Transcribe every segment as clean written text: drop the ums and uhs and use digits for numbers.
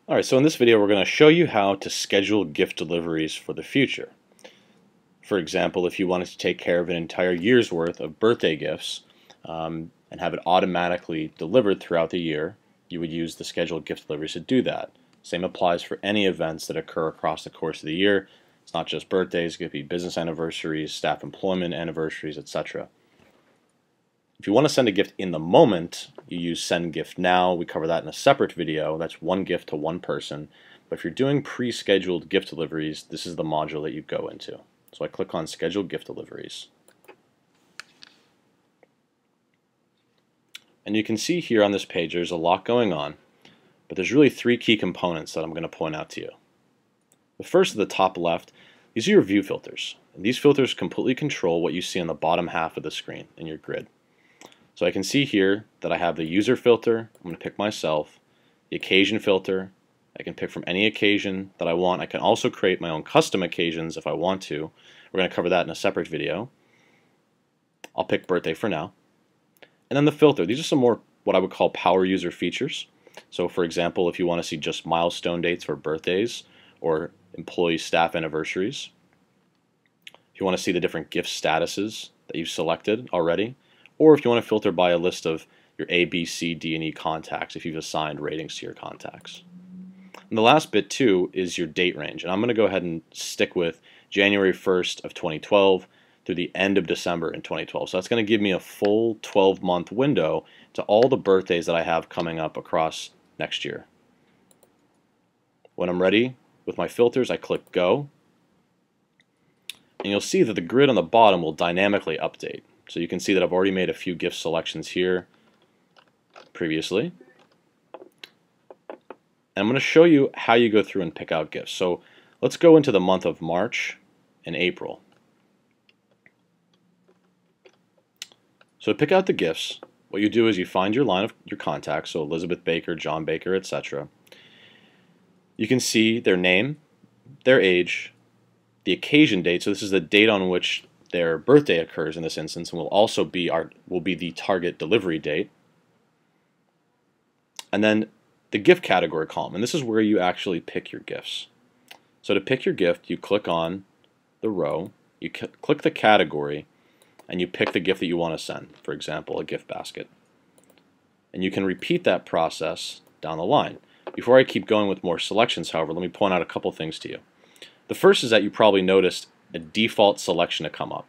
Alright, so in this video we're going to show you how to schedule gift deliveries for the future. For example, if you wanted to take care of an entire year's worth of birthday gifts and have it automatically delivered throughout the year, you would use the scheduled gift deliveries to do that. Same applies for any events that occur across the course of the year. It's not just birthdays, it could be business anniversaries, staff employment anniversaries, etc. If you want to send a gift in the moment, you use Send Gift Now. We cover that in a separate video. That's one gift to one person. But if you're doing pre-scheduled gift deliveries, this is the module that you go into. So I click on Schedule Gift Deliveries. And you can see here on this page there's a lot going on, but there's really three key components that I'm going to point out to you. The first at the top left, these are your view filters. And these filters completely control what you see on the bottom half of the screen in your grid. So I can see here that I have the user filter. I'm going to pick myself, the occasion filter. I can pick from any occasion that I want. I can also create my own custom occasions if I want to. We're going to cover that in a separate video. I'll pick birthday for now. And then the filter. These are some more what I would call power user features. So for example, if you want to see just milestone dates for birthdays or employee staff anniversaries, if you want to see the different gift statuses that you've selected already, or if you want to filter by a list of your A, B, C, D, and E contacts if you've assigned ratings to your contacts. And the last bit too is your date range, and I'm going to go ahead and stick with January 1st of 2012 through the end of December in 2012. So that's going to give me a full 12-month window to all the birthdays that I have coming up across next year. When I'm ready with my filters, I click Go, and you'll see that the grid on the bottom will dynamically update. So you can see that I've already made a few gift selections here previously. And I'm going to show you how you go through and pick out gifts. So let's go into the month of March and April. So to pick out the gifts, what you do is you find your line of your contacts, so Elizabeth Baker, John Baker, etc. You can see their name, their age, the occasion date, so this is the date on which their birthday occurs in this instance, and will also be the target delivery date. And then the gift category column, and this is where you actually pick your gifts. So to pick your gift, you click on the row, you click the category, and you pick the gift that you want to send, for example, a gift basket. And you can repeat that process down the line. Before I keep going with more selections, however, let me point out a couple things to you. The first is that you probably noticed a default selection to come up.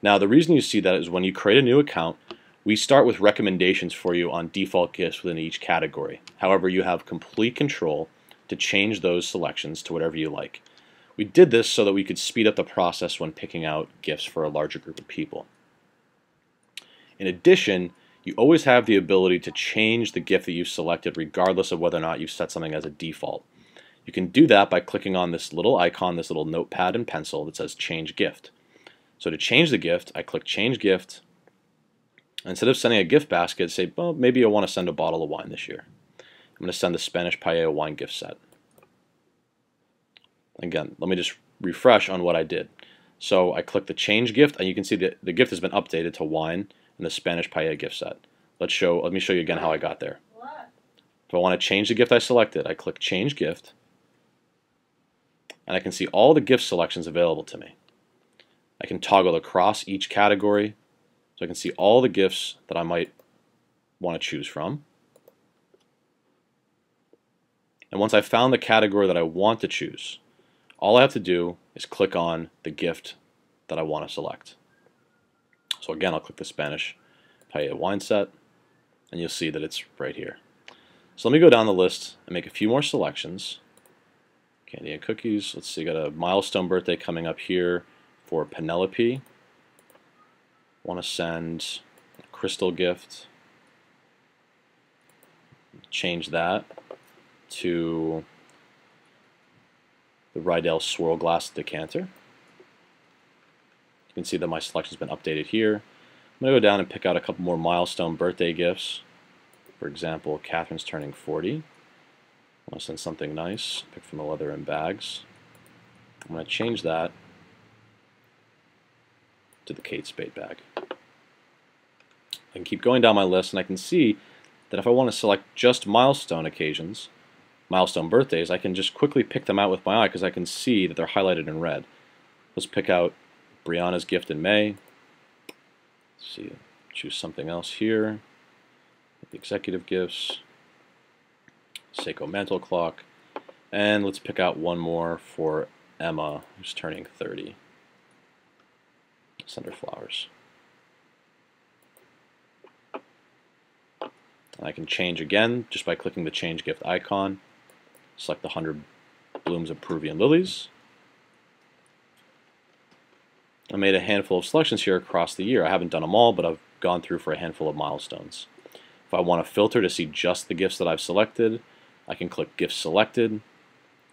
Now the reason you see that is when you create a new account, we start with recommendations for you on default gifts within each category. However, you have complete control to change those selections to whatever you like. We did this so that we could speed up the process when picking out gifts for a larger group of people. In addition, you always have the ability to change the gift that you've selected regardless of whether or not you've set something as a default. You can do that by clicking on this little icon, this little notepad and pencil that says Change Gift. So to change the gift, I click Change Gift. Instead of sending a gift basket, say, well, maybe I want to send a bottle of wine this year. I'm going to send the Spanish Paella wine gift set. Again, let me just refresh on what I did. So I click the Change Gift, and you can see that the gift has been updated to wine and the Spanish Paella gift set. Let me show you again how I got there. If I want to change the gift I selected, I click Change Gift. And I can see all the gift selections available to me. I can toggle across each category, so I can see all the gifts that I might want to choose from. And once I've found the category that I want to choose, all I have to do is click on the gift that I want to select. So again, I'll click the Spanish Paella wine set, and you'll see that it's right here. So let me go down the list and make a few more selections. Candy and cookies. Let's see, got a milestone birthday coming up here for Penelope. Want to send a crystal gift. Change that to the Rydell Swirl Glass Decanter. You can see that my selection's been updated here. I'm going to go down and pick out a couple more milestone birthday gifts. For example, Catherine's turning 40. I want to send something nice, pick from the leather and bags. I'm going to change that to the Kate Spade bag. I can keep going down my list, and I can see that if I want to select just milestone occasions, milestone birthdays, I can just quickly pick them out with my eye because I can see that they're highlighted in red. Let's pick out Brianna's gift in May. Let's see, choose something else here. The executive gifts, Seiko mantle clock, and let's pick out one more for Emma, who's turning 30. Send her flowers. I can change again just by clicking the change gift icon. Select the 100 blooms of Peruvian lilies. I made a handful of selections here across the year. I haven't done them all, but I've gone through for a handful of milestones. If I want to filter to see just the gifts that I've selected, I can click Gifts Selected.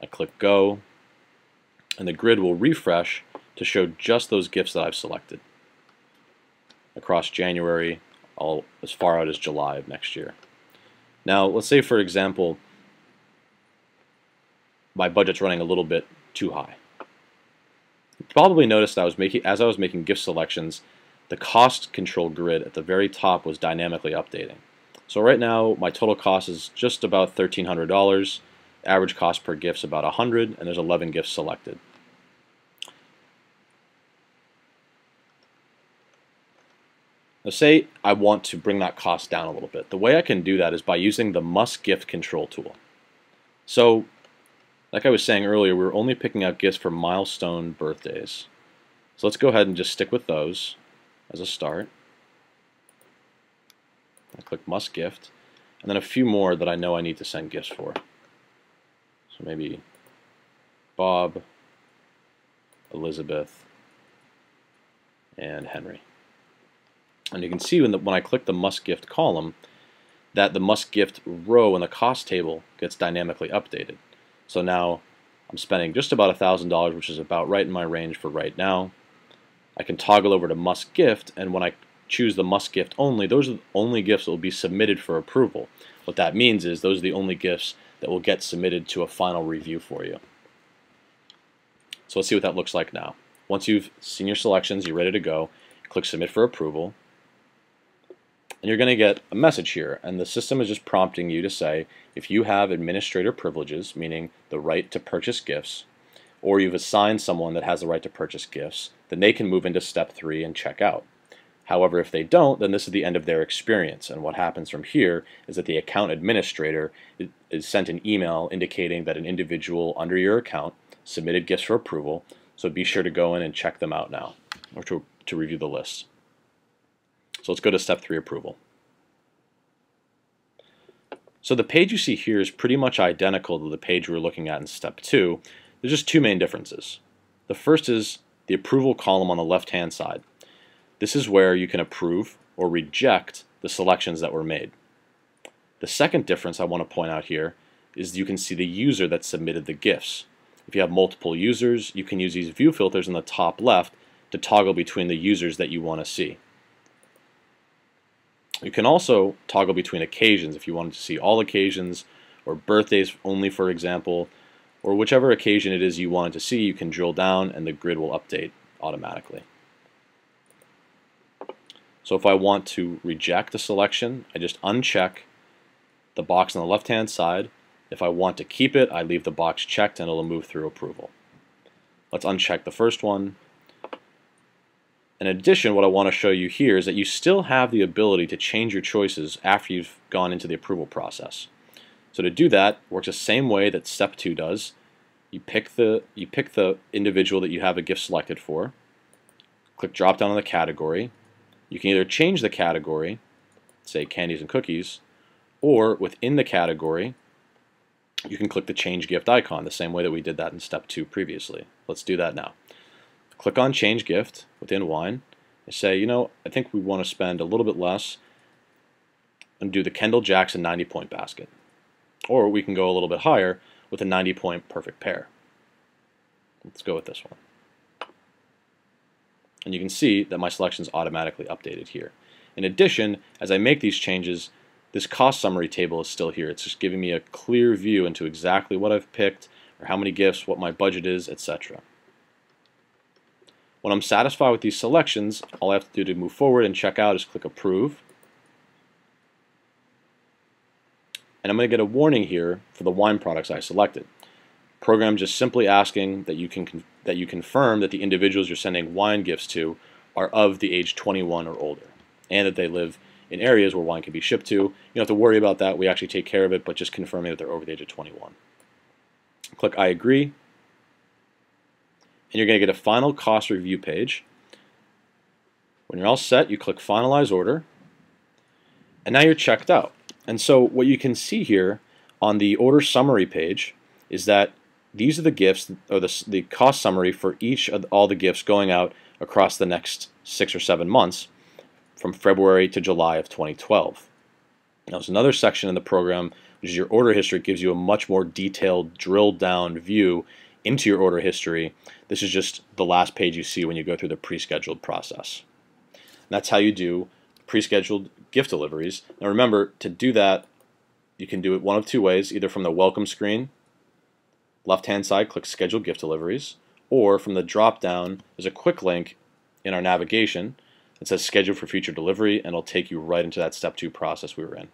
I click Go, and the grid will refresh to show just those gifts that I've selected across January, all as far out as July of next year. Now, let's say, for example, my budget's running a little bit too high. You probably noticed as I was making gift selections, the cost control grid at the very top was dynamically updating. So right now, my total cost is just about $1,300. Average cost per gift is about $100, and there's 11 gifts selected. Now say I want to bring that cost down a little bit. The way I can do that is by using the Must Gift Control tool. So, like I was saying earlier, we're only picking out gifts for milestone birthdays. So let's go ahead and just stick with those as a start. I click Must Gift, and then a few more that I know I need to send gifts for. So maybe Bob, Elizabeth, and Henry. And you can see when I click the Must Gift column that the Must Gift row in the cost table gets dynamically updated. So now I'm spending just about $1,000, which is about right in my range for right now. I can toggle over to Must Gift, and when I choose the Must Gift only, those are the only gifts that will be submitted for approval. What that means is those are the only gifts that will get submitted to a final review for you. So let's see what that looks like now. Once you've seen your selections, you're ready to go, click Submit for Approval. And you're going to get a message here, and the system is just prompting you to say if you have administrator privileges, meaning the right to purchase gifts, or you've assigned someone that has the right to purchase gifts, then they can move into step 3 and check out. However, if they don't, then this is the end of their experience, and what happens from here is that the account administrator is sent an email indicating that an individual under your account submitted gifts for approval, so be sure to go in and check them out now, or to review the list. So let's go to step 3, approval. So the page you see here is pretty much identical to the page we were looking at in step 2. There's just two main differences. The first is the approval column on the left-hand side. This is where you can approve or reject the selections that were made. The second difference I want to point out here is you can see the user that submitted the gifts. If you have multiple users, you can use these view filters in the top left to toggle between the users that you want to see. You can also toggle between occasions if you wanted to see all occasions, or birthdays only, for example, or whichever occasion it is you wanted to see. You can drill down and the grid will update automatically. So if I want to reject a selection, I just uncheck the box on the left-hand side. If I want to keep it, I leave the box checked and it'll move through approval. Let's uncheck the first one. In addition, what I want to show you here is that you still have the ability to change your choices after you've gone into the approval process. So to do that, it works the same way that step 2 does. You pick the individual that you have a gift selected for, click drop down on the category. You can either change the category, say candies and cookies, or within the category, you can click the change gift icon the same way that we did that in step 2 previously. Let's do that now. Click on Change Gift within Wine and say, I think we want to spend a little bit less and do the Kendall Jackson 90-point basket. Or we can go a little bit higher with a 90-point perfect pair. Let's go with this one. And you can see that my selection is automatically updated here. In addition, as I make these changes, this cost summary table is still here. It's just giving me a clear view into exactly what I've picked, or how many gifts, what my budget is, etc. When I'm satisfied with these selections, all I have to do to move forward and check out is click Approve. and I'm going to get a warning here for the wine products I selected. Program just simply asking that you confirm that the individuals you're sending wine gifts to are of the age 21 or older, and that they live in areas where wine can be shipped to. You don't have to worry about that. We actually take care of it, but just confirming that they're over the age of 21. Click I agree, and you're going to get a final cost review page. When you're all set, you click Finalize Order, and now you're checked out. And so what you can see here on the order summary page is that these are the gifts, or the cost summary for each of all the gifts going out across the next 6 or 7 months from February to July of 2012. Now there's another section in the program, which is your order history. It gives you a much more detailed, drilled down view into your order history. This is just the last page you see when you go through the pre-scheduled process. And that's how you do pre-scheduled gift deliveries. Now remember, to do that, you can do it one of two ways, either from the welcome screen, left-hand side, click Schedule Gift Deliveries, or from the drop-down, there's a quick link in our navigation that says Schedule for Future Delivery, and it'll take you right into that Step 2 process we were in.